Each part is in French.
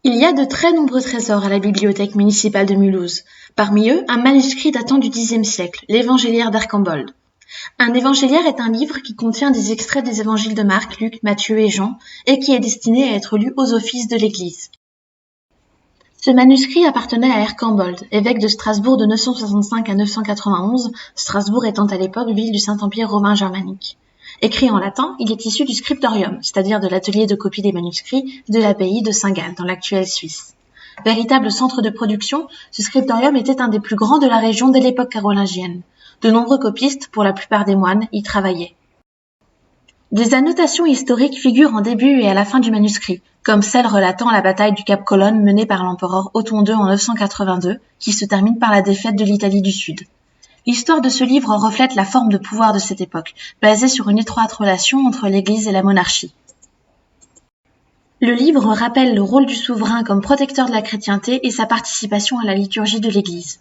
Il y a de très nombreux trésors à la bibliothèque municipale de Mulhouse. Parmi eux, un manuscrit datant du Xe siècle, l'Évangéliaire d'Arcambolde. Un évangéliaire est un livre qui contient des extraits des évangiles de Marc, Luc, Matthieu et Jean, et qui est destiné à être lu aux offices de l'Église. Ce manuscrit appartenait à Ercambolde, évêque de Strasbourg de 965 à 991, Strasbourg étant à l'époque ville du Saint-Empire romain germanique. Écrit en latin, il est issu du scriptorium, c'est-à-dire de l'atelier de copie des manuscrits de l'abbaye de Saint-Gall, dans l'actuelle Suisse. Véritable centre de production, ce scriptorium était un des plus grands de la région dès l'époque carolingienne. De nombreux copistes, pour la plupart des moines, y travaillaient. Des annotations historiques figurent en début et à la fin du manuscrit, comme celle relatant la bataille du Cap Colonne menée par l'empereur Othon II en 982, qui se termine par la défaite de l'Italie du Sud. L'histoire de ce livre reflète la forme de pouvoir de cette époque, basée sur une étroite relation entre l'Église et la monarchie. Le livre rappelle le rôle du souverain comme protecteur de la chrétienté et sa participation à la liturgie de l'Église.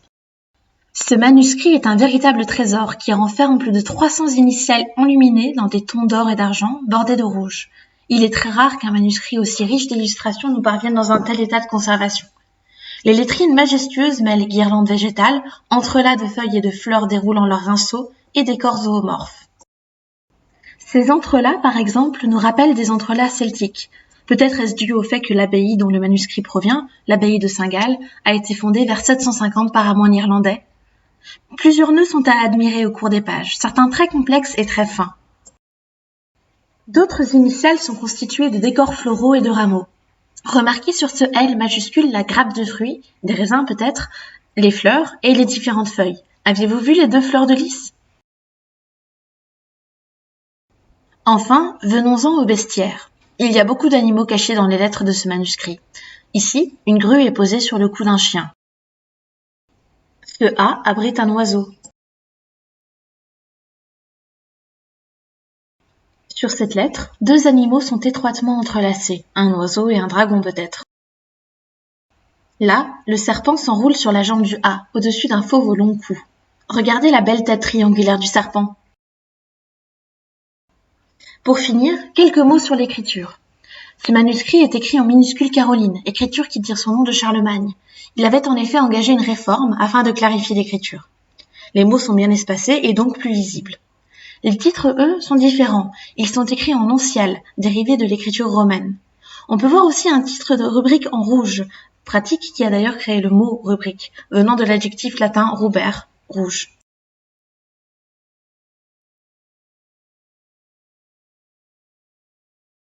Ce manuscrit est un véritable trésor qui renferme plus de 300 initiales enluminées dans des tons d'or et d'argent bordés de rouge. Il est très rare qu'un manuscrit aussi riche d'illustrations nous parvienne dans un tel état de conservation. Les lettrines majestueuses mêlent guirlandes végétales, entrelacs de feuilles et de fleurs déroulant leurs pinceaux et décors zoomorphes. Ces entrelacs, par exemple, nous rappellent des entrelacs celtiques. Peut-être est-ce dû au fait que l'abbaye dont le manuscrit provient, l'abbaye de Saint-Gall, a été fondée vers 750 par un moine irlandais. Plusieurs nœuds sont à admirer au cours des pages, certains très complexes et très fins. D'autres initiales sont constituées de décors floraux et de rameaux. Remarquez sur ce L majuscule la grappe de fruits, des raisins peut-être, les fleurs et les différentes feuilles. Aviez-vous vu les 2 fleurs de lys? Enfin, venons-en au bestiaire. Il y a beaucoup d'animaux cachés dans les lettres de ce manuscrit. Ici, une grue est posée sur le cou d'un chien. Ce A abrite un oiseau. Sur cette lettre, 2 animaux sont étroitement entrelacés, un oiseau et un dragon peut-être. Là, le serpent s'enroule sur la jambe du A, au-dessus d'un fauve au long cou. Regardez la belle tête triangulaire du serpent. Pour finir, quelques mots sur l'écriture. Ce manuscrit est écrit en minuscule caroline, écriture qui tire son nom de Charlemagne. Il avait en effet engagé une réforme afin de clarifier l'écriture. Les mots sont bien espacés et donc plus lisibles. Les titres, eux, sont différents. Ils sont écrits en oncial, dérivé de l'écriture romaine. On peut voir aussi un titre de rubrique en rouge, pratique qui a d'ailleurs créé le mot rubrique, venant de l'adjectif latin ruber, rouge.